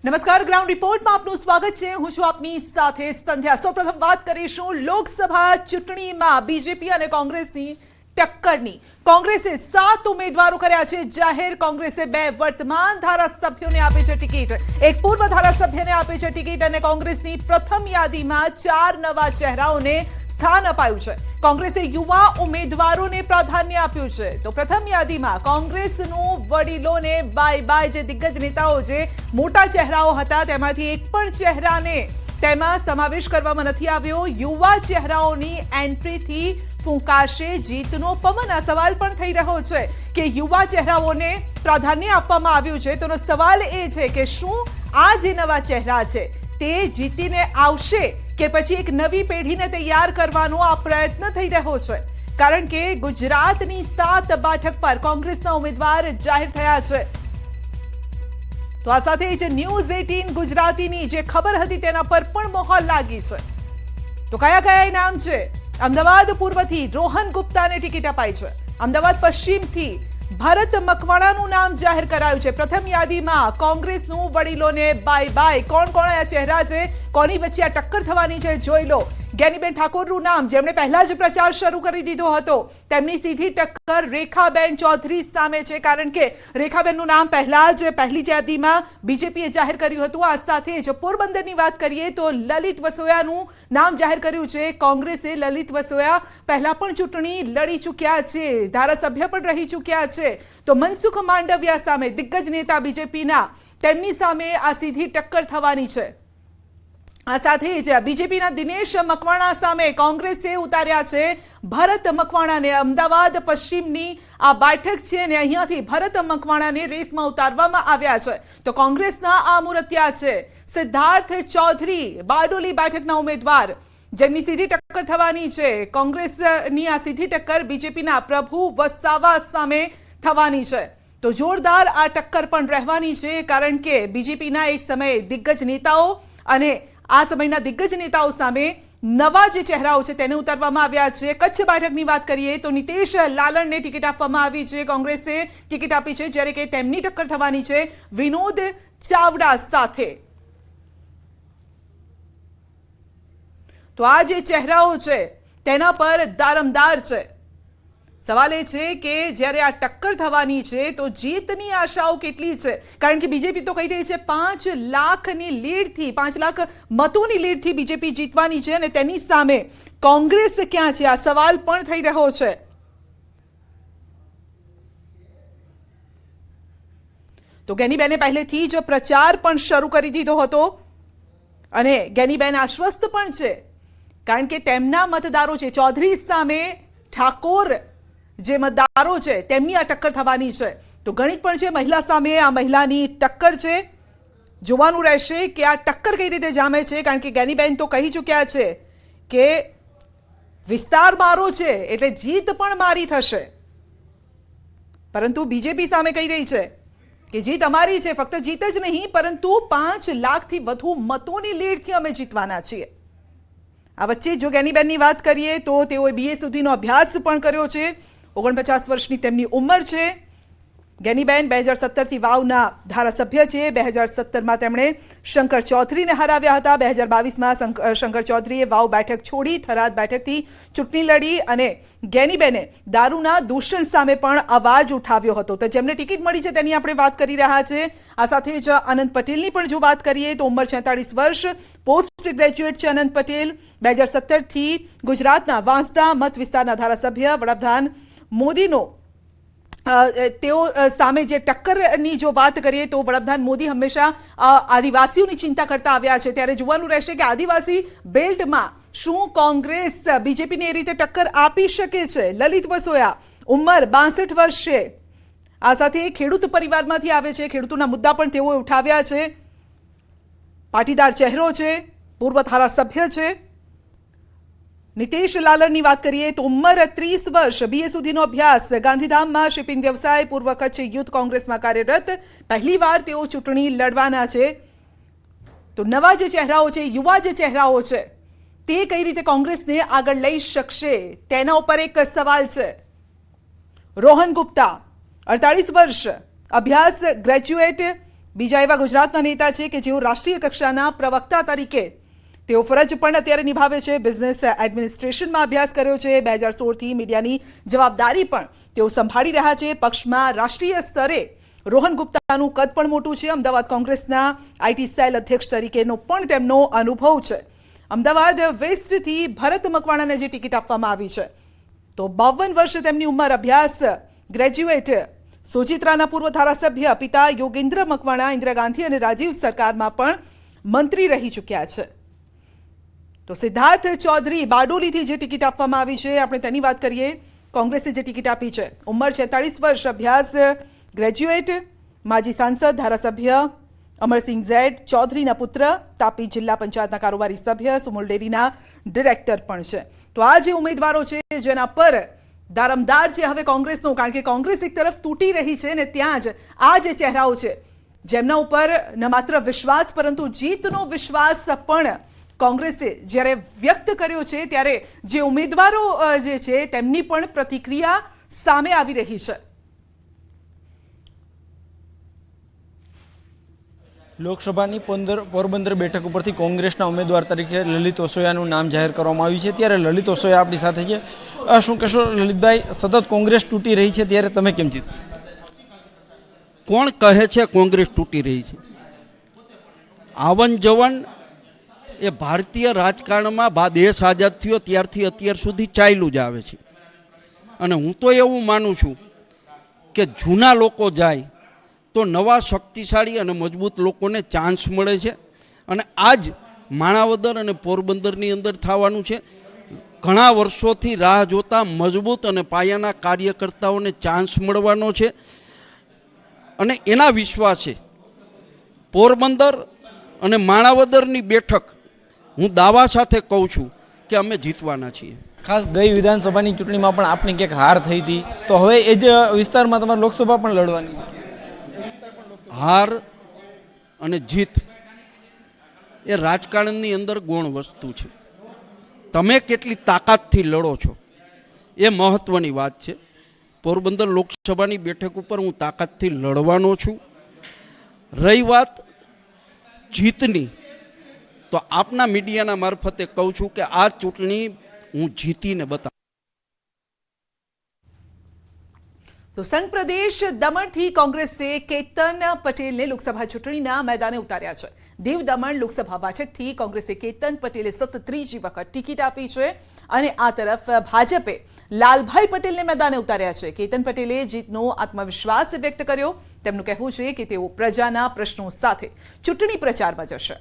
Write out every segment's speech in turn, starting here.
નમસ્કાર, ગ્રાઉન્ડ રિપોર્ટમાં આપનું સ્વાગત છે। હું છું આપની સાથે સંધ્યા। સૌપ્રથમ વાત કરીશું લોકસભા ચૂંટણીમાં બીજેપી અને કોંગ્રેસની ટક્કરની। કોંગ્રેસે 7 ઉમેદવારો કર્યા છે જાહેર। કોંગ્રેસે 2 વર્તમાન ધારાસભ્યોને આપી છે ટિકિટ, એક પૂર્વ ધારાસભ્યને આપી છે ટિકિટ અને કોંગ્રેસની પ્રથમ યાદીમાં 4 નવા ચહેરાઓને સ્થાન અપાયું છે। કોંગ્રેસે યુવા ઉમેદવારોને પ્રાધાન્ય આપ્યું છે। તો પ્રથમ યાદીમાં કોંગ્રેસનું વડીલોને બાય બાય જે દિગ્ગજ નેતાઓ જે મોટા ચહેરાઓ હતા તેમાંથી એક પણ ચહેરાને તેમાં સમાવેશ કરવામાં નથી આવ્યો। યુવા ચહેરાઓની એન્ટ્રીથી ફૂંકાશે જીતનો પવન। આ સવાલ પણ થઈ રહ્યો છે કે યુવા ચહેરાઓને પ્રાધાન્ય આપવામાં આવ્યું છે, તો સવાલ એ છે કે શું આ જે નવા ચહેરા છે તે જીતીને આવશે કે પછી એક નવી પેઢીને તૈયાર કરવાનો આ પ્રયત્ન થઈ રહ્યો છે? કારણ કે ગુજરાતની 7 બેઠક પર કોંગ્રેસના ઉમેદવાર જાહેર થયા છે। તો આ સાથે જ ન્યૂઝ 18 ગુજરાતીની જે ખબર હતી તેના પર પણ મોહર લાગી છે। તો કયા કયા નામ છે? અમદાવાદ પૂર્વથી રોહન ગુપ્તાને ટિકિટ અપાઈ છે। અમદાવાદ પશ્ચિમથી ભરત મકવાણાનું નામ જાહેર કરાયું છે। પ્રથમ યાદીમાં કોંગ્રેસનું વડીલોને બાય બાય। કોણ કોણ આ ચહેરા છે, કોની વચ્ચે આ ટક્કર થવાની છે જોઈ લો। જ્ઞાનીબેન ઠાકોરનું નામ, જેમણે પહેલા જ પ્રચાર શરૂ કરી દીધો હતો, તેમની સીધી ટક્કર રેખાબેન ચૌધરી સામે છે, કારણ કે રેખાબેનનું નામ પહેલા જ પહેલી યાદીમાં બીજેપીએ જાહેર કર્યું હતું। આ સાથે જ પોરબંદરની વાત કરીએ તો લલિત વસોયાનું નામ જાહેર કર્યું છે। કોંગ્રેસે લલિત વસોયા પહેલા પણ ચૂંટણી લડી ચૂક્યા છે, ધારાસભ્ય પણ રહી ચૂક્યા છે। તો મનસુખ માંડવિયા સામે, દિગ્ગજ નેતા બીજેપીના, તેમની સામે આ સીધી ટક્કર થવાની છે। આ સાથે જ બીજેપીના દિનેશ મકવાણા સામે કોંગ્રેસે ઉતાર્યા છે ભરત મકવાણાને। અમદાવાદ પશ્ચિમની આ બેઠક છે ને અહીંયાથી ભરત મકવાણાને રેસમાં ઉતારવામાં આવ્યા છે। તો કોંગ્રેસના આ મૂર્તિયા છે સિદ્ધાર્થ ચૌધરી, બારડોલી બેઠકના ઉમેદવાર, જેમની સીધી ટક્કર થવાની છે। કોંગ્રેસની આ સીધી ટક્કર બીજેપીના પ્રભુ વસાવા સામે થવાની છે। તો જોરદાર આ ટક્કર પણ રહેવાની છે, કારણ કે બીજેપીના એક સમયે દિગ્ગજ નેતાઓ અને આ સમયના દિગ્ગજ નેતાઓ સામે નવા જે ચહેરાઓ છે તેને ઉતારવામાં આવ્યા છે। કચ્છ બેઠકની વાત કરીએ તો નીતેશ લાલણને ટિકિટ આપવામાં આવી છે, કોંગ્રેસે ટિકિટ આપી છે, જ્યારે કે તેમની ટક્કર થવાની છે વિનોદ ચાવડા સાથે। તો આ જે ચહેરાઓ છે તેના પર દારમદાર છે। સવાલ એ છે કે જ્યારે આ ટક્કર થવાની છે તો જીતની આશાઓ કેટલી છે? કારણ કે બીજેપી તો કહી રહી છે 5 લાખની લીડથી, 5 લાખ મતોની લીડથી બીજેપી જીતવાની છે, અને તેની સામે કોંગ્રેસ ક્યાં છે? આ સવાલ પણ થઈ રહ્યો છે। તો જ્ઞાનીબેને પહેલેથી જ પ્રચાર પણ શરૂ કરી દીધો હતો અને જ્ઞાનીબેન આશ્વસ્ત પણ છે, કારણ કે તેમના મતદારો છે ચૌધરી સામે ઠાકોર જે મતદારો છે તેમની આ ટક્કર થવાની છે। તો ગણિત પણ છે મહિલા સામે, આ મહિલાની ટક્કર છે। જોવાનું રહેશે કે આ ટક્કર કઈ રીતે જામે છે, કારણ કે જ્ઞાનીબેન તો કહી ચૂક્યા છે કે વિસ્તાર મારો છે એટલે જીત પણ મારી થશે, પરંતુ બીજેપી સામે કહી રહી છે કે જીત અમારી છે, ફક્ત જીત જ નહીં પરંતુ 5 લાખથી વધુ મતોની લીડથી અમે જીતવાના છીએ। આ વચ્ચે જો જ્ઞાનીબેનની વાત કરીએ તો તેઓએ BA સુધીનો અભ્યાસ પણ કર્યો છે। 49 વર્ષની તેમની ઉંમર છે। જ્ઞાનીબેન 2017થી વાવના ધારાસભ્ય છે। 2017માં તેમણે શંકર ચૌધરીને હરાવ્યા હતા। 2022માં શંકર ચૌધરીએ વાવ બેઠક છોડી થરાદ બેઠકથી ચૂંટણી લડી અને જ્ઞાનીબેને દારૂના દૂષણ સામે પણ અવાજ ઉઠાવ્યો હતો। તો જેમને ટિકિટ મળી છે તેની આપણે વાત કરી રહ્યા છે। આ સાથે જ અનંત પટેલની પણ જો વાત કરીએ તો ઉંમર 46 વર્ષ, પોસ્ટ ગ્રેજ્યુએટ છે અનંત પટેલ। 2017થી ગુજરાતના વાંસદા મત વિસ્તારના ધારાસભ્ય। વડાપ્રધાન મોદીનો તેઓ સામે જે ટક્કરની જો વાત કરીએ તો વડાપ્રધાન મોદી હંમેશા આદિવાસીઓની ચિંતા કરતા આવ્યા છે, ત્યારે જોવાનું રહેશે કે આદિવાસી બેલ્ટમાં શું કોંગ્રેસ બીજેપીને એ રીતે ટક્કર આપી શકે છે। લલિત વસોયા, ઉંમર 62 વર્ષ છે। આ સાથે ખેડૂત પરિવારમાંથી આવે છે, ખેડૂતોના મુદ્દા પણ તેઓએ ઉઠાવ્યા છે। પાટીદાર ચહેરો છે, પૂર્વ ધારાસભ્ય છે। નીતેશ લાલણની વાત કરીએ તો ઉંમર 30 વર્ષ, BA સુધીનો અભ્યાસ, ગાંધીધામમાં શિપિંગ વ્યવસાય, પૂર્વ કચ્છ યુથ કોંગ્રેસમાં કાર્યરત, પહેલીવાર તેઓ ચૂંટણી લડવાના છે। તો નવા જે ચહેરાઓ છે, યુવા જે ચહેરાઓ છે તે કઈ રીતે કોંગ્રેસને આગળ લઈ શકશે તેના ઉપર એક સવાલ છે। રોહન ગુપ્તા 48 વર્ષ, અભ્યાસ ગ્રેજ્યુએટ, બીજા એવા ગુજરાતના નેતા છે કે જેઓ રાષ્ટ્રીય કક્ષાના પ્રવક્તા તરીકે તેઓ ફરજ પણ અત્યારે નિભાવે છે. બિઝનેસ એડમિનિસ્ટ્રેશનમાં અભ્યાસ કર્યો છે. 2016થી મીડિયાની જવાબદારી પણ તેઓ સંભાળી રહ્યા છે. પક્ષમાં રાષ્ટ્રીય સ્તરે રોહન ગુપ્તાનું કદ પણ મોટું છે. અમદાવાદ કોંગ્રેસના આઈટી સેલ અધ્યક્ષ તરીકેનો પણ તેમનો અનુભવ છે. અમદાવાદ વેસ્ટથી ભરત મકવાણાને જે ટિકિટ આપવામાં આવી છે તો 52 વર્ષ તેમની ઉંમર, અભ્યાસ, ગ્રેજ્યુએટ, સોજિત્રાના પૂર્વ ધારાસભ્ય, પિતા યોગેન્દ્ર મકવાણા ઇન્દિરા ગાંધી અને રાજીવ સરકારમાં પણ મંત્રી રહી ચૂક્યા છે. તો સિદ્ધાર્થ ચૌધરી બારડોલીથી જે ટિકિટ આપવામાં આવી છે આપણે તેની વાત કરીએ. કોંગ્રેસે જે ટિકિટ આપી છે, ઉંમર 46 વર્ષ, અભ્યાસ, ગ્રેજ્યુએટ, માજી સાંસદ, ધારાસભ્ય અમરસિંહ ઝેડ ચૌધરીના પુત્ર, તાપી જિલ્લા પંચાયતના કારોબારી સભ્ય, સુમુલ ડેરીના ડિરેક્ટર પણ છે. તો આ જે ઉમેદવારો છે જેના પર દારમદાર છે હવે કોંગ્રેસનો, કારણ કે કોંગ્રેસ એક તરફ તૂટી રહી છે ને ત્યાં જ આ જે ચહેરાઓ છે જેમના ઉપર ન માત્ર વિશ્વાસ પરંતુ જીતનો વિશ્વાસ પણ કોંગ્રેસે જ્યારે વ્યક્ત કર્યો છે ત્યારે જે ઉમેદવારો જે છે તેમની પણ પ્રતિક્રિયા સામે આવી રહી છે. લોકસભાની પોરબંદર બેઠક ઉપરથી કોંગ્રેસના ઉમેદવાર તરીકે લલિત વસોયાનું નામ જાહેર કરવામાં આવ્યું છે. ત્યારે લલિત વસોયા આપણી સાથે છે. શું કહેશો લલિતભાઈ, સતત કોંગ્રેસ તૂટી રહી છે ત્યારે તમે કેમ જીત? કોણ કહે છે કોંગ્રેસ તૂટી રહી છે? આવન જવન એ ભારતીય રાજકારણમાં દેશ આઝાદ થયો ત્યારથી અત્યાર સુધી ચાલ્યું જ આવે છે. અને હું તો એવું માનું છું કે જૂના લોકો જાય તો નવા શક્તિશાળી અને મજબૂત લોકોને ચાન્સ મળે છે. અને આજ માણાવદર અને પોરબંદરની અંદર થવાનું છે. ઘણા વર્ષોથી રાહ જોતા મજબૂત અને પાયાના કાર્યકર્તાઓને ચાન્સ મળવાનો છે. અને એના વિશ્વાસે પોરબંદર અને માણાવદરની બેઠક હું દાવા સાથે કહું છું કે અમે જીતવાના છીએ. ખાસ ગઈ વિધાનસભાની ચૂંટણીમાં પણ આપની ક્યાંક હાર થઈ હતી, તો હવે એ જ વિસ્તારમાં તમારે લોકસભા પણ લડવાની. હાર અને જીત એ રાજકારણની અંદર ગૌણ વસ્તુ છે. તમે કેટલી તાકાતથી લડો છો એ મહત્વની વાત છે. પોરબંદર લોકસભાની બેઠક ઉપર હું તાકાતથી લડવાનો છું. રહી વાત જીતની, તો આપના મીડિયાના મારફતે કહું છું કે આ ચૂંટણી હું જીતીને બતાવું. તો સંઘ પ્રદેશ દમણથી કોંગ્રેસે કેતન પટેલને લોકસભા ચૂંટણીના મેદાને ઉતાર્યા છે. દીવ દમણ લોકસભા બેઠકથી કોંગ્રેસે કેતન પટેલે સતત ત્રીજી વખત ટિકિટ આપી છે અને આ તરફ ભાજપે લાલભાઈ પટેલને મેદાને ઉતાર્યા છે. કેતન પટેલે જીતનો આત્મવિશ્વાસ વ્યક્ત કર્યો. તેમનું કહેવું છે કે તેઓ પ્રજાના પ્રશ્નો સાથે ચૂંટણી પ્રચારમાં જશે.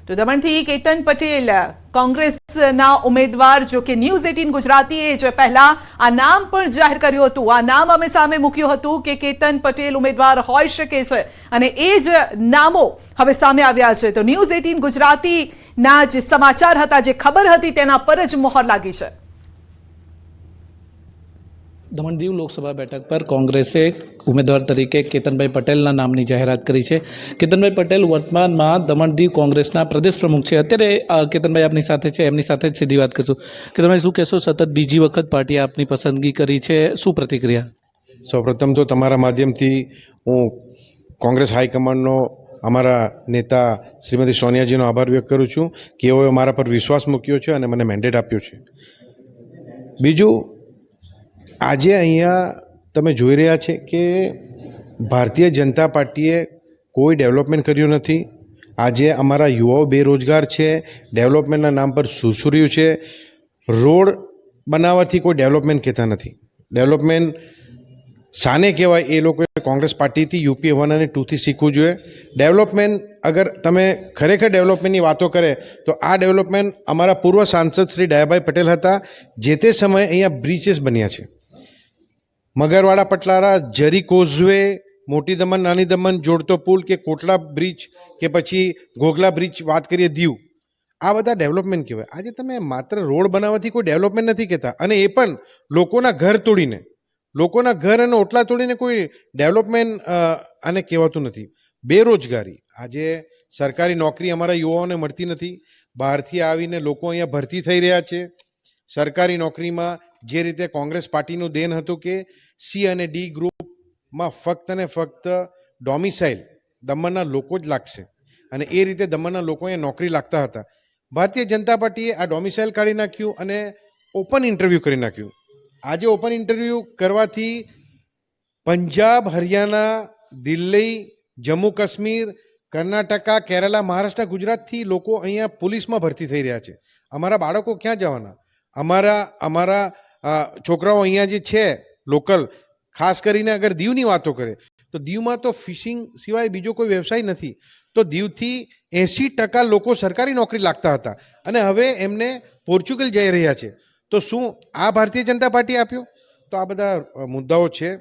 તો દમણથી કેતન પટેલ કોંગ્રેસના ઉમેદવાર, જો કે ન્યૂઝ 18 ગુજરાતીએ જ પહેલા આ નામ પણ જાહેર કર્યું હતું. આ નામ અમે સામે મૂક્યું હતું કે કેતન પટેલ ઉમેદવાર હોઈ શકે છે અને એ જ નામો હવે સામે આવ્યા છે. તો ન્યૂઝ 18 ગુજરાતીના જે સમાચાર હતા, જે ખબર હતી, તેના પર જ મોહર લાગી છે. દમણ દીવ લોકસભા બેઠક પર કોંગ્રેસે ઉમેદવાર તરીકે કેતનભાઈ પટેલના નામની જાહેરાત કરી છે. કેતનભાઈ પટેલ વર્તમાનમાં દમણ દીવ કોંગ્રેસના પ્રદેશ પ્રમુખ છે. અત્યારે કેતનભાઈ આપની સાથે છે, એમની સાથે જ સીધી વાત કરશું. કેતનભાઈ, શું કહેશો? સતત બીજી વખત પાર્ટીએ આપની પસંદગી કરી છે, શું પ્રતિક્રિયા? સૌપ્રથમ તો તમારા માધ્યમથી હું કોંગ્રેસ હાઈકમાન્ડનો, અમારા નેતા શ્રીમતી સોનિયાજીનો આભાર વ્યક્ત કરું છું કે એઓએ મારા પર વિશ્વાસ મૂક્યો છે અને મને મેન્ડેટ આપ્યો છે. બીજું, આજે અહીંયા તમે જોઈ રહ્યા છે કે ભારતીય જનતા પાર્ટીએ કોઈ ડેવલપમેન્ટ કર્યું નથી. આજે અમારા યુવાઓ બેરોજગાર છે. ડેવલપમેન્ટના નામ પર સુસુર્યું છે. રોડ બનાવવાથી કોઈ ડેવલપમેન્ટ કહેતા નથી. ડેવલપમેન્ટ શાને કહેવાય એ લોકોએ કોંગ્રેસ પાર્ટીથી યુપી 1 અને 2થી શીખવું જોઈએ. ડેવલપમેન્ટ અગર તમે ખરેખર ડેવલપમેન્ટની વાતો કરે તો આ ડેવલપમેન્ટ અમારા પૂર્વ સાંસદ શ્રી ડાયાભાઈ પટેલ હતા. જે તે સમયે અહીંયા બ્રિચેસ બન્યા છે. મગરવાડા પટલારા, જરી કોઝવે, મોટી દમણ નાની દમણ જોડતો પુલ કે કોટલા બ્રિજ કે પછી ઘોઘલા બ્રિજ વાત કરીએ દીવ, આ બધા ડેવલપમેન્ટ કહેવાય. આજે તમે માત્ર રોડ બનાવવાથી કોઈ ડેવલપમેન્ટ નથી કહેતા, અને એ પણ લોકોના ઘર તોડીને, લોકોના ઘર અને ઓટલા તોડીને કોઈ ડેવલપમેન્ટ આને કહેવાતું નથી. બેરોજગારી, આજે સરકારી નોકરી અમારા યુવાઓને મળતી નથી. બહારથી આવીને લોકો અહીંયા ભરતી થઈ રહ્યા છે. સરકારી નોકરીમાં જે રીતે કોંગ્રેસ પાર્ટીનું દેન હતું કે સી અને ડી ગ્રુપમાં ફક્ત ને ફક્ત ડોમિસાઇલ દમણના લોકો જ લાગશે અને એ રીતે દમણના લોકો અહીંયા નોકરી લાગતા હતા. ભારતીય જનતા પાર્ટીએ આ ડોમિસાઇલ કાઢી નાખ્યું અને ઓપન ઇન્ટરવ્યૂ કરી નાખ્યું. આજે ઓપન ઇન્ટરવ્યૂ કરવાથી પંજાબ, હરિયાણા, દિલ્હી, જમ્મુ કાશ્મીર, કર્ણાટકા, કેરલા, મહારાષ્ટ્ર, ગુજરાતથી લોકો અહીંયા પોલીસમાં ભરતી થઈ રહ્યા છે. અમારા બાળકો ક્યાં જવાના? અમારા છોકરાઓ અહીંયા જે છે લોકલ, ખાસ કરીને અગર દીવની વાતો કરે તો દીવમાં તો ફિશિંગ સિવાય બીજો કોઈ વ્યવસાય નથી. તો દીવથી 80% લોકો સરકારી નોકરી લાગતા હતા અને હવે એમને પોર્ચુગલ જઈ રહ્યા છે. તો શું આ ભારતીય જનતા પાર્ટી આપ્યો? તો આ બધા મુદ્દાઓ છે.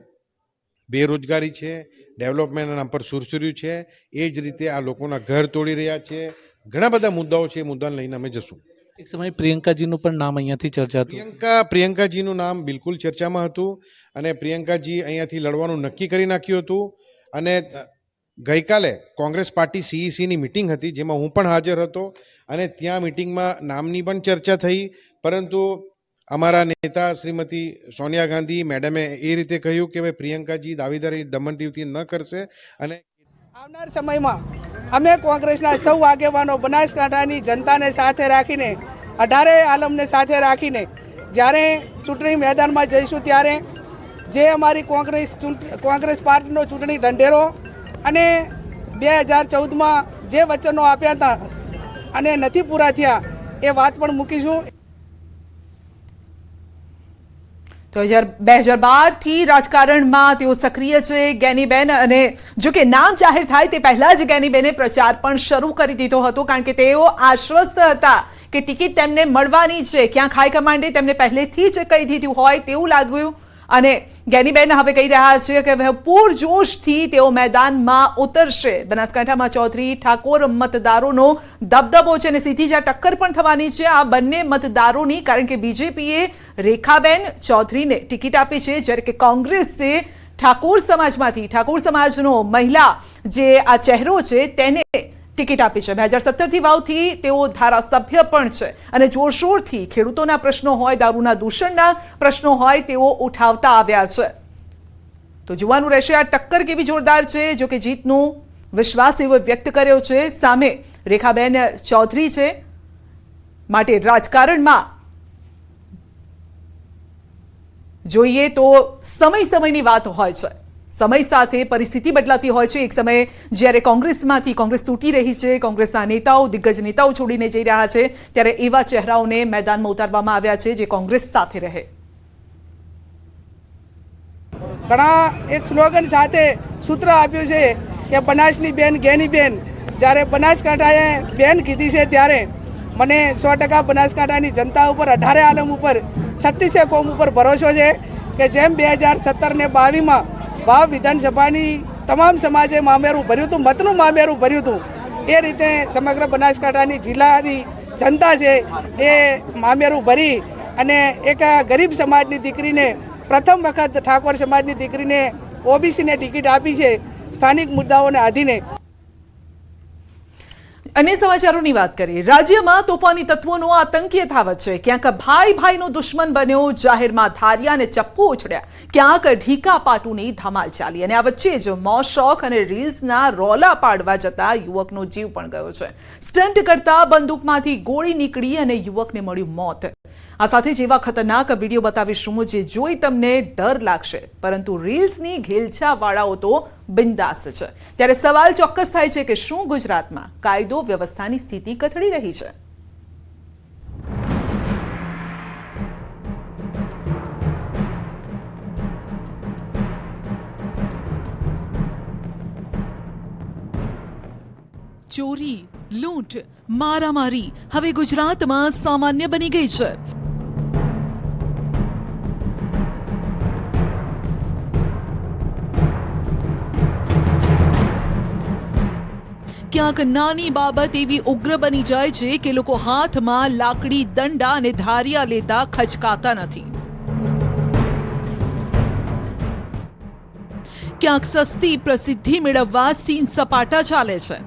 બેરોજગારી છે, ડેવલપમેન્ટના નામ પર સુરસુર્યું છે, એ જ રીતે આ લોકોના ઘર તોડી રહ્યા છે. ઘણા બધા મુદ્દાઓ છે. એ મુદ્દાને લઈને અમે જશું. એક સમયે પ્રિયંકાજીનું પણ નામ અહીંયાથી ચર્ચાતું. પ્રિયંકાજીનું નામ બિલકુલ ચર્ચામાં હતું અને પ્રિયંકાજી અહીંયાથી લડવાનું નક્કી કરી નાખ્યું હતું. અને ગઈકાલે કોંગ્રેસ પાર્ટી સીઈસીની મિટિંગ હતી જેમાં હું પણ હાજર હતો અને ત્યાં મિટિંગમાં નામની પણ ચર્ચા થઈ. પરંતુ અમારા નેતા શ્રીમતી સોનિયા ગાંધી મેડમે એ રીતે કહ્યું કે ભાઈ પ્રિયંકાજી દાવેદારી દમણ દીવથી ન કરશે અને આવનાર સમયમાં અમે કોંગ્રેસના સૌ આગેવાનો બનાસકાંઠાની જનતાને સાથે રાખીને 18 આલમને સાથે રાખીને જ્યારે ચૂંટણી મેદાનમાં જઈશું ત્યારે જે અમારી કોંગ્રેસ પાર્ટીનો ચૂંટણી ઢંઢેરો અને 2014માં જે વચનો આપ્યા હતા અને નથી પૂરા થયા એ વાત પણ મૂકીશું. તો 2012 થી રાજકારણમાં તેઓ સક્રિય છે જ્ઞાનીબેન, અને જો કે નામ જાહેર થાય તે પહેલા જ જ્ઞાનીબેને પ્રચાર પણ શરૂ કરી દીધો હતો કારણ કે તેઓ આશ્વસ્ત હતા કે ટિકિટ તેમને મળવાની છે. ક્યાંક હાઈકમાન્ડે તેમને પહેલેથી જ કહી દીધું હોય તેવું લાગ્યું અને જ્ઞાનીબેન હવે કહી રહ્યા છે કે પૂરજોશથી તેઓ મેદાનમાં ઉતરશે. બનાસકાંઠામાં ચૌધરી ઠાકોર મતદારોનો દબદબો છે અને સીધી જ ટક્કર પણ થવાની છે આ બંને મતદારોની, કારણ કે બીજેપીએ રેખાબેન ચૌધરીને ટિકિટ આપી છે જ્યારે કે કોંગ્રેસે ઠાકોર સમાજનો મહિલા જે આ ચહેરો છે તેને ટિકિટ આપી છે. 2017થી વાવથી તેઓ ધારાસભ્ય પણ છે અને જોરશોરથી ખેડૂતોના પ્રશ્નો હોય, દારૂના દૂષણના પ્રશ્નો હોય તેઓ ઉઠાવતા આવ્યા છે. તો જોવાનું રહેશે આ ટક્કર કેવી જોરદાર છે. જો કે જીતનો વિશ્વાસ એવો વ્યક્ત કર્યો છે. સામે રેખાબેન ચૌધરી છે. માટે રાજકારણમાં જોઈએ તો સમયની વાત હોય છે. સમય સાથે પરિસ્થિતિ બદલાતી હોય છે. એક સમયે જ્યારે કોંગ્રેસ તૂટી રહી છે, કોંગ્રેસના નેતાઓ, દિગ્ગજ નેતાઓ છોડીને જઈ રહ્યા છે, ત્યારે એવા ચહેરાઓને મેદાનમાં ઉતારવામાં આવ્યા છે જે કોંગ્રેસ સાથે રહે. ઘણા એક સ્લોગન સાથે સૂત્ર આપ્યું છે કે બનાસની બેન જ્ઞાનીબેન. જ્યારે બનાસકાંઠાએ બેન કીધી છે ત્યારે મને 100% બનાસકાંઠાની જનતા ઉપર, 18 આલમ ઉપર, 36 કોમ ઉપર ભરોસો છે કે જેમ 2017 ને 22માં વાવ વિધાનસભાની તમામ સમાજે મામેરું ભર્યું હતું, મતનું મામેરું ભર્યું હતું, એ રીતે સમગ્ર બનાસકાંઠાની જિલ્લાની જનતા છે એ મામેરું ભરી અને એક ગરીબ સમાજની દીકરીને, પ્રથમ વખત ઠાકોર સમાજની દીકરીને ઓબીસીને ટિકિટ આપી છે સ્થાનિક મુદ્દાઓને આધીને. અન્ય સમાચારોની વાત કરીએ. રાજ્યમાં તોફાની તત્વોનો આતંક યથાવત છે. ક્યાંક ભાઈનો દુશ્મન બન્યો, જાહેરમાં ધારિયા અને ચપ્પુ ઉછળ્યા, ક્યાંક ઢીકા પાટુની ધમાલ ચાલી અને આ વચ્ચે જ મોજ શોખ અને રીલ્સના રોલા પાડવા જતા યુવકનો જીવ પણ ગયો છે. સ્ટન્ટ કરતા બંદૂકમાંથી ગોળી નીકળી અને યુવકને મળ્યું મોત. આ સાથે જ એવા ખતરનાક વિડીયો બતાવીશું જે જોઈ તમને ડર લાગશે, પરંતુ રીલ્સની ઘેલછાવાળાઓ તો બિંદાસ છે. ત્યારે સવાલ ચોક્કસ થાય છે કે શું ગુજરાતમાં કાયદો વ્યવસ્થાની સ્થિતિ કથળી રહી છે? ચોરી, લૂંટ, મારામારી હવે ગુજરાતમાં સામાન્ય બની ગઈ છે. ક્યાંક નાની બાબત એવી ઉગ્ર બની જાય છે કે લોકો હાથમાં લાકડી, દંડા અને ધારિયા લેતા ખચકાતા નથી. ક્યાંક સસ્તી પ્રસિદ્ધિ મેળવવા સીન સપાટા ચાલે છે.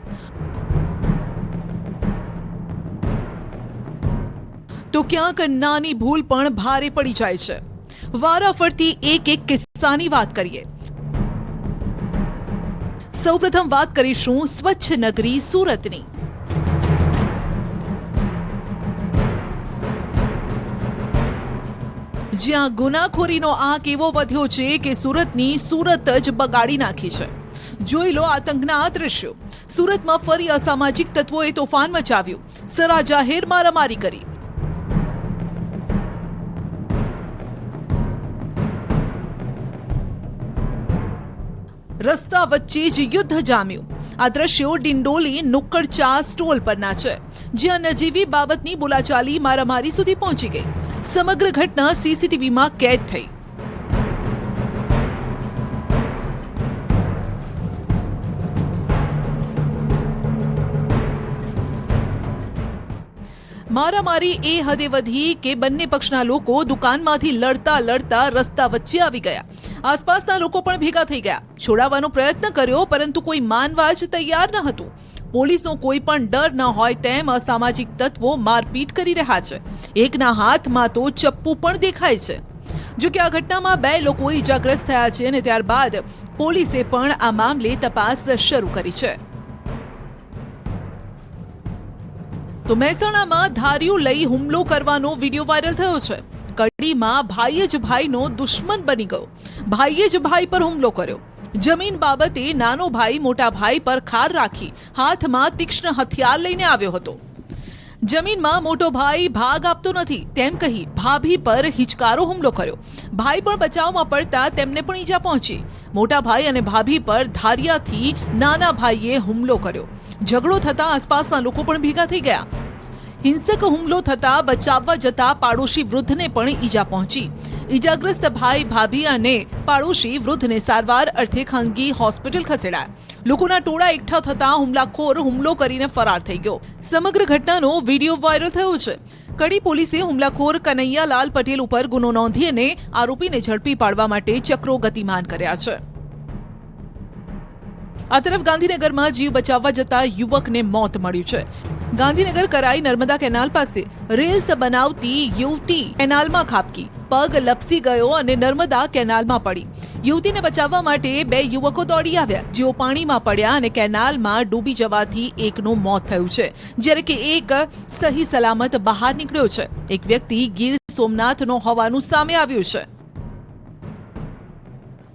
તો ક્યાંક નાની ભૂલ પણ ભારે પડી જાય છે. વારાફરતી એક કિસ્સાની વાત કરીએ. સૌપ્રથમ વાત કરીશું સ્વચ્છ નગરી સુરતની. જ્યાં ગુનાખોરીનો આંક એવો વધ્યો છે કે સુરતની સુરત જ બગાડી નાખી છે. જોઈ લો આતંકના આ દ્રશ્યો. સુરતમાં ફરી અસામાજિક તત્વોએ તોફાન મચાવ્યું, સરા જાહેર મારામારી કરી. રસ્તા વચ્ચે જ યુદ્ધ જામ્યું. આ દ્રશ્યો ડિંડોલી નુક્કડ ચા સ્ટોલ પરના છે, જ્યાં નજીવી બાબતની બોલાચાલી મારામારી સુધી પહોંચી ગઈ. સમગ્ર ઘટના સીસીટીવીમાં કેદ થઈ. મારામારી એ હદે વધી કે બંને પક્ષના લોકો દુકાનમાંથી લડતા રસ્તા વચ્ચે આવી ગયા. આસપાસના લોકો પણ ભેગા થઈ ગયા, છોડાવવાનો પ્રયત્ન કર્યો, પરંતુ કોઈ માનવા જ તૈયાર ન હતું. પોલીસનો કોઈ પણ ડર ન હોય તેમ અસામાજિક તત્વો મારપીટ કરી રહ્યા છે. એકના હાથમાં તો ચપ્પુ પણ દેખાય છે. જો કે આ ઘટનામાં 2 લોકો ઈજાગ્રસ્ત થયા છે અને ત્યારબાદ પોલીસે પણ આ મામલે તપાસ શરૂ કરી છે. તો મહેસાણામાં ધાર્યું લઈ હુમલો કરવાનો વિડીયો વાયરલ થયો છે. કડીમાં ભાઈ જ ભાઈનો દુશ્મન બની ગયો. ભાઈએ જ ભાઈ પર હુમલો કર્યો. જમીન બાબતે નાનો ભાઈ મોટા ભાઈ પર ખાર રાખી હાથમાં તીક્ષ્ણ હથિયાર લઈને આવ્યો હતો. જમીનમાં મોટો ભાઈ ભાગ આપતો નથી તેમ કહી ભાભી પર હિચકારો હુમલો કર્યો. ભાઈ પણ બચાવમાં પડતા તેમને પણ ઈજા પહોંચી. મોટા ભાઈ અને ભાભી પર ધારિયાથી નાના ભાઈએ હુમલો કર્યો. ઝઘડો થતા આસપાસના લોકો પણ ભેગા થઈ ગયા. હિંસક હુમલો થતા બચાવવા જતા પાડોશી વૃદ્ધને પણ ઈજા પહોંચી. ઈજાગ્રસ્ત ભાઈ ભાભી અને પાડોશી વૃદ્ધને સારવાર અર્થે ખાનગી હોસ્પિટલ ખસેડાયા. લોકોના ટોળા એકઠા થતા હુમલાખોર હુમલો કરીને ફરાર થઈ ગયો. સમગ્ર ઘટનાનો વિડીયો વાયરલ થયો છે. કડી પોલીસે હુમલાખોર કનૈયાલાલ પટેલ ઉપર ગુનો નોંધી અને આરોપીને ઝડપી પાડવા માટે ચક્રો ગતિમાન કર્યા છે. આ તરફ ગાંધીનગરમાં જીવ બચાવવા જતા યુવકને મોત મળ્યું છે. ગાંધીનગર કરાઈ નર્મદા કેનાલ પાસે રેલ્સ બનાવતી યુવતી કેનાલમાં ખાબકી, પગ લપસી ગયો અને નર્મદા કેનાલમાં પડી. યુવતીને બચાવવા માટે 2 યુવકો દોડી આવ્યા, જેઓ પાણીમાં પડ્યા અને કેનાલમાં ડૂબી જવાથી એકનું મોત થયું છે, જ્યારે કે એક સહી સલામત બહાર નીકળ્યો છે. એક વ્યક્તિ ગીર સોમનાથનો હોવાનું સામે આવ્યું છે.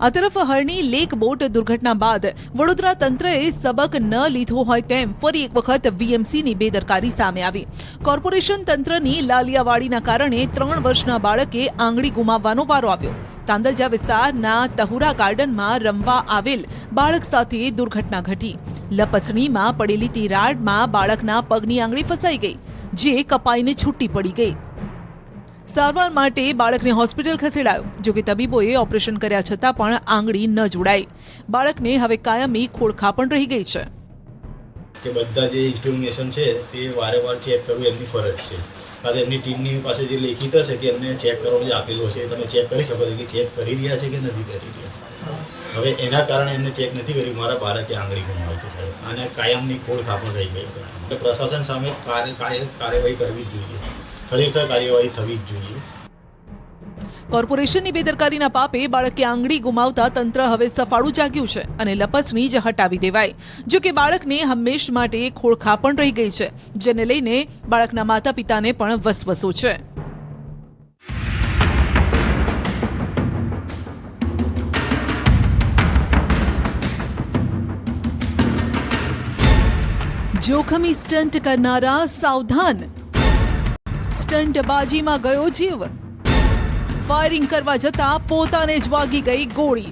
આ તરફ હરણી લેક બોટ દુર્ઘટના બાદ વડોદરા તંત્રએ સબક ન લીધો હોય તેમ ફરી એક વખત વીએમસીની બેદરકારી સામે આવી. કોર્પોરેશન તંત્રની લાલિયાવાડીના કારણે 3 વર્ષના બાળકે આંગળી ગુમાવવાનો વારો આવ્યો. તાંદલજા વિસ્તારના તહુરા ગાર્ડનમાં રમવા આવેલ બાળક સાથે દુર્ઘટના ઘટી. લપસણીમાં પડેલી તિરાડમાં બાળકના પગની આંગળી ફસાઈ ગઈ, જે કપાઈને છૂટી પડી ગઈ. સારવાર માટે બાળકને હોસ્પિટલ ખસેડાયો. જોકે તબીબોએ ઓપરેશન કર્યા છતાં પણ આંગળી ન જોડાઈ. બાળકને હવે કાયમી ખોળખા પણ રહી ગઈ છે. કે બધા જે ઇન્સ્ટ્રુમેશન છે તે વારંવાર ચેક કરવું એમની ફરજ છે. કાલે એમની ટીમની પાસે જે લેખિત હશે કે એમને ચેક કરવાનું જે આપેલું હશે તમે ચેક કરી શકો છો કે ચેક કરી રહ્યા છે કે નથી કરી રહ્યા. હવે એના કારણે એમને ચેક નથી કર્યું, મારા બાળકે આંગળી ગુમાવી છે સાહેબ, અને કાયમની ખોળખા પણ રહી ગઈ. એટલે પ્રશાસન સામે કાર્યવાહી કરવી જ જોઈએ, ખરેખર કાર્યવાહી થવી જ જોઈએ. કોર્પોરેશનની બેદરકારીના પાપે બાળકે આંગળી ગુમાવતા તંત્ર હવે સફાળું જાગ્યું છે અને લપસણી જ હટાવી દેવાય. જો કે બાળકને હંમેશ માટે ખોળખા પણ રહી ગઈ છે, જેને લઈને બાળકના માતા પિતાને પણ વસવસો છે. જોખમી સ્ટન્ટ કરનારા સાવધાન, સ્ટન્ટબાજીમાં ગયો જીવ. ફાયરિંગ કરવા જતા પોતાને જ વાગી ગઈ ગોળી.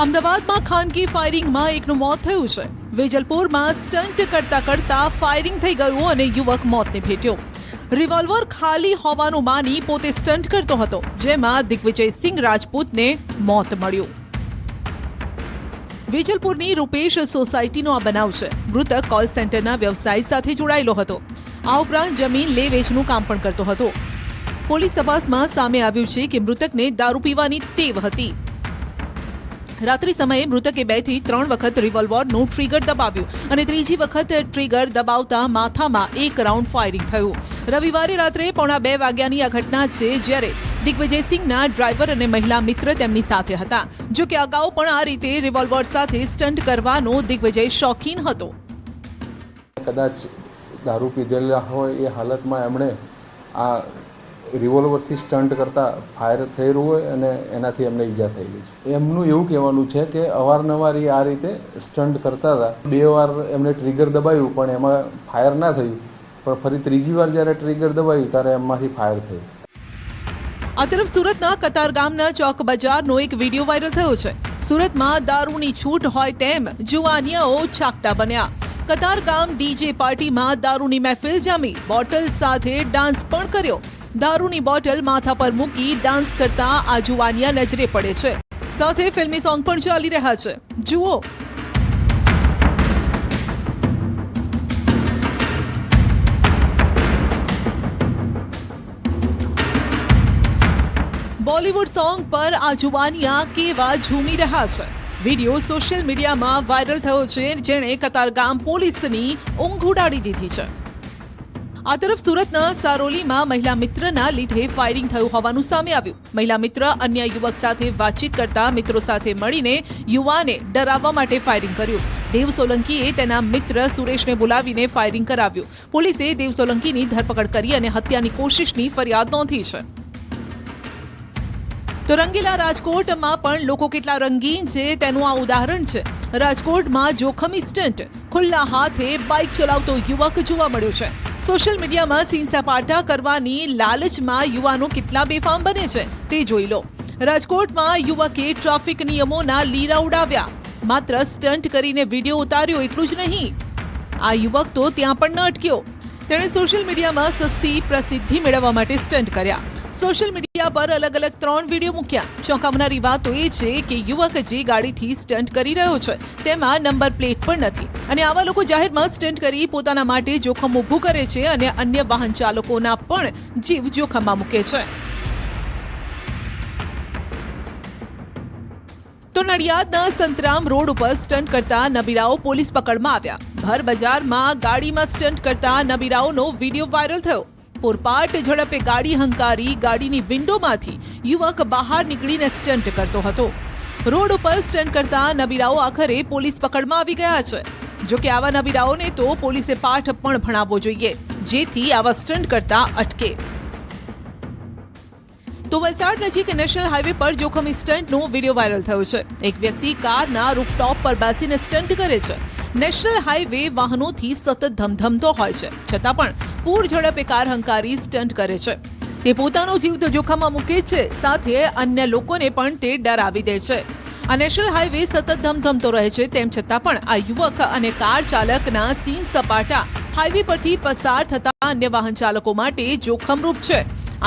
અમદાવાદમાં ખાનગી ફાયરિંગમાં એકનું મોત થયું છે. વેજલપુરમાં સ્ટન્ટ કરતા ફાયરિંગ થઈ ગયું અને યુવક મોતને ભેટ્યો. રિવોલ્વર ખાલી હોવાનું માની પોતે સ્ટન્ટ કરતો હતો, જેમાં દિગ્વિજયસિંહ રાજપૂતને મોત મળ્યું. વેજલપુરની રૂપેશ સોસાયટીનો આ બનાવ છે. મૃતક કોલ સેન્ટરના વ્યવસાય સાથે જોડાયેલો હતો. આ ઉપરાંત જમીન લે વેચનું કામ પણ કરતો હતો. પોલીસ તપાસમાં સામે આવ્યું છે કે મૃતકને દારૂ પીવાની ટેવ હતી. રાત્રિ સમયે મૃતકે 2 થી 3 વખત રિવોલ્વરનું ટ્રિગર દબાવ્યું અને ત્રીજી વખત ટ્રિગર દબાવતા માથામાં 1 રાઉન્ડ ફાયરિંગ થયું. રવિવારે રાત્રે 1:45 વાગ્યાની આ ઘટના છે, જ્યારે દિગ્વિજયસિંહના ડ્રાઈવર અને મહિલા મિત્ર તેમની સાથે હતા. જો કે અગાઉ પણ આ રીતે રિવોલ્વર સાથે સ્ટન્ટ કરવાનો દિગ્વિજય શોખીન હતો. કદાચ દારૂ પીધેલા હોય એ હાલતમાં એમણે આ રિવોલ્વરથી સ્ટન્ટ કરતા ફાયર થઈ રહ્યું હોય અને એનાથી એમને ઈજા થયેલી છે. એમનું એવું કહેવાનું છે કે અવારનવાર એ આ રીતે સ્ટન્ટ કરતા હતા. 2 વાર એમને ટ્રિગર દબાવ્યું પણ એમાં ફાયર ના થયું, પણ ફરી ત્રીજી વાર જ્યારે ટ્રિગર દબાવ્યું ત્યારે એમાંથી ફાયર થયું. આ તરફ સુરતના કતારગામના ચોક બજારનો એક વિડીયો વાયરલ થયો છે. સુરતમાં દારૂની છૂટ હોય તેમ જુવાનિયાઓ છાકટા બન્યા. કતારગામ ડીજે પાર્ટીમાં દારૂની મહેફિલ જામી, બોટલ સાથે ડાન્સ પણ કર્યો. દારૂની બોટલ માથા પર મૂકી ડાન્સ કરતા આ જુવાનિયા નજરે પડે છે. સાથે ફિલ્મી સોંગ પણ ચાલી રહ્યા છે. જુઓ. બોલિવૂડ સોંગ પર આ જુવાનિયા કેવા ઝૂમી રહ્યા છે. વિડીયો સોશિયલ મીડિયામાં વાયરલ થયો છે, જેણે કતારગામ પોલીસની ઊંઘ ઉડાડી દીધી છે. આ તરફ સુરતના સારોલીમાં મહિલા મિત્રના લીધે ફાયરિંગ થયું હોવાનું સામે આવ્યું. મહિલા મિત્ર અન્ય યુવક સાથે વાતચીત કરતા મિત્રો સાથે મળીને યુવાને ડરાવવા માટે ફાયરિંગ કર્યું. દેવ સોલંકીએ તેના મિત્ર સુરેશને બોલાવીને ફાયરિંગ કરાવ્યું. પોલીસે દેવ સોલંકીની ધરપકડ કરી અને હત્યાની કોશિશની ફરિયાદ નોંધી છે. તો રંગીલા રાજકોટમાં પણ લોકો કેટલા રંગીન છે તેનું આ ઉદાહરણ છે. રાજકોટમાં જોખમી સ્ટન્ટ, ખુલ્લા હાથે બાઇક ચલાવતો યુવક જોવા મળ્યો છે. સોશિયલ મીડિયામાં સીન સપાટા કરવાની લાલચમાં યુવાનો કેટલા બેફામ બને છે તે જોઈ લો. રાજકોટમાં યુવકે ટ્રાફિક નિયમોના લીરા ઉડાવ્યા. માત્ર સ્ટન્ટ કરીને વિડીયો ઉતાર્યો એટલું જ નહીં, આ યુવક તો ત્યાં પણ ન અટક્યો. તેણે સોશિયલ મીડિયામાં સસ્તી પ્રસિદ્ધિ મેળવવા માટે સ્ટન્ટ કર્યા. સોશિયલ મીડિયા પર અલગ અલગ 3 વિડીયો મૂક્યા. ચોંકાવનારી વાત તો એ છે કે યુવક જે ગાડીથી સ્ટન્ટ કરી રહ્યો છે તેમાં નંબર પ્લેટ પણ નથી, અને આવા લોકો જાહેરમાં સ્ટન્ટ કરી પોતાના માટે જોખમ ઊભું કરે છે અને અન્ય વાહન ચાલકોના પણ જીવ જોખમમાં મૂકે છે. તો નડિયાદના સંતરામ રોડ ઉપર સ્ટન્ટ કરતા નબીરાઓ પોલીસ પકડમાં આવ્યા. ભર બજારમાં ગાડીમાં સ્ટન્ટ કરતા નબીરાઓનો વિડીયો વાયરલ થયો. પૂરપાટ ઝડપે ગાડી હંકારી ગાડીની વિન્ડોમાંથી યુવક બહાર નીકળીને સ્ટન્ટ કરતો હતો. રોડ ઉપર સ્ટન્ટ કરતા નબીરાઓ આખરે પોલીસ પકડમાં આવી ગયા છે. જો કે આવા નબીરાઓને તો પોલીસે પાઠ પણ ભણાવવો જોઈએ, જેથી આવા સ્ટન્ટ કરતા અટકે. તો વલસાડ નજીક નેશનલ હાઈવે પર જોખમી સ્ટન્ટનો વિડીયો વાયરલ થયો છે. એક વ્યક્તિ કારના રૂફટોપ પર બેસીને સ્ટન્ટ કરે છે. નેશનલ હાઈવે વાહનોથી સતત ધમધમતો હોય છે, છતાં પણ પૂર ઝડપે કાર હંકારી સ્ટન્ટ કરે છે. તે પોતાનો જીવ તો જોખમમાં મૂકે છે, સાથે અન્ય લોકોને પણ તે ડરાવી દે છે. આ નેશનલ હાઈવે સતત ધમધમતો રહે છે, તેમ છતાં પણ આ યુવક અને કાર ચાલકના સીન સપાટા હાઈવે પરથી પસાર થતા અન્ય વાહન ચાલકો માટે જોખમરૂપ છે.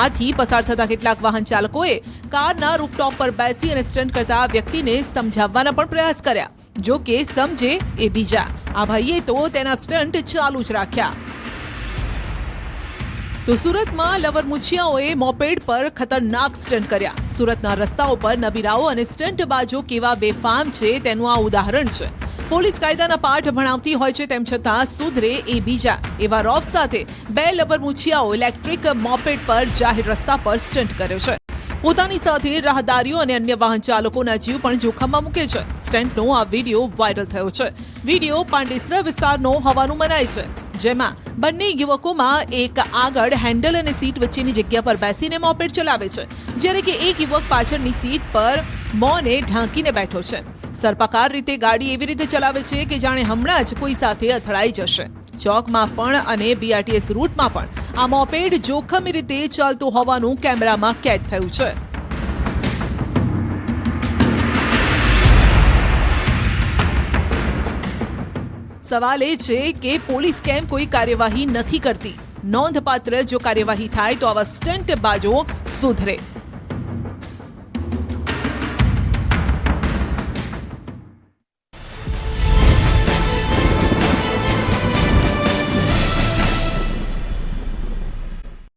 આથી પસાર થતા કેટલાક વાહન ચાલકોએ કારના રૂફટોપ પર બેસી અને સ્ટન્ટ કરતા વ્યક્તિને સમજાવવાના પણ પ્રયાસ કર્યા. જો કે સમજે એ બીજા. આ ભાઈએ તો તેના સ્ટન્ટ ચાલુ જ રાખ્યા. તો સુરતમાં લવરમુછિયાઓએ મોપેડ પર ખતરનાક સ્ટન્ટ કર્યા. સુરતના રસ્તાઓ પર નબીરાઓ અને સ્ટન્ટબાજો કેવા બેફામ છે તેનું આ ઉદાહરણ છે. પોલીસ કાયદાના પાઠ ભણાવતી હોય છે, તેમ છતાં સુધરે એ બીજા. એવા રોફ સાથે 2 લવરમુછિયાઓ ઇલેક્ટ્રિક મોપેડ પર જાહેર રસ્તા પર સ્ટન્ટ કર્યો છે. પોતાની સાથે રાહદારીઓ અને અન્ય વાહન ચાલકોના જીવ પણ જોખમમાં મૂકે છે. સ્ટન્ટનો આ વિડીયો વાયરલ થયો છે. વિડીયો પાંડેસરા વિસ્તારનો હોવાનું મનાય છે, જેમાં બંને યુવકોમાં એક આગળ હેન્ડલ અને સીટ વચ્ચેની જગ્યા પર બેસીને મોપેડ ચલાવે છે, જ્યારે કે એક યુવક પાછળની સીટ પર મોંને ઢાંકીને બેઠો છે. સર્પાકાર રીતે ગાડી એવી રીતે ચલાવે છે કે જાણે હમણાં જ કોઈ સાથે અથડાઈ જશે. ચોકમાં પણ અને બીઆરટીએસ રૂટમાં પણ આ મોપેડ જોખમી રીતે ચાલતું હોવાનું કેમેરામાં કેદ થયું છે. સવાલ એ છે કે પોલીસ કેમ કોઈ કાર્યવાહી નથી કરતી? નોંધપાત્ર જો કાર્યવાહી થાય તો આવા સ્ટન્ટબાજો સુધરે.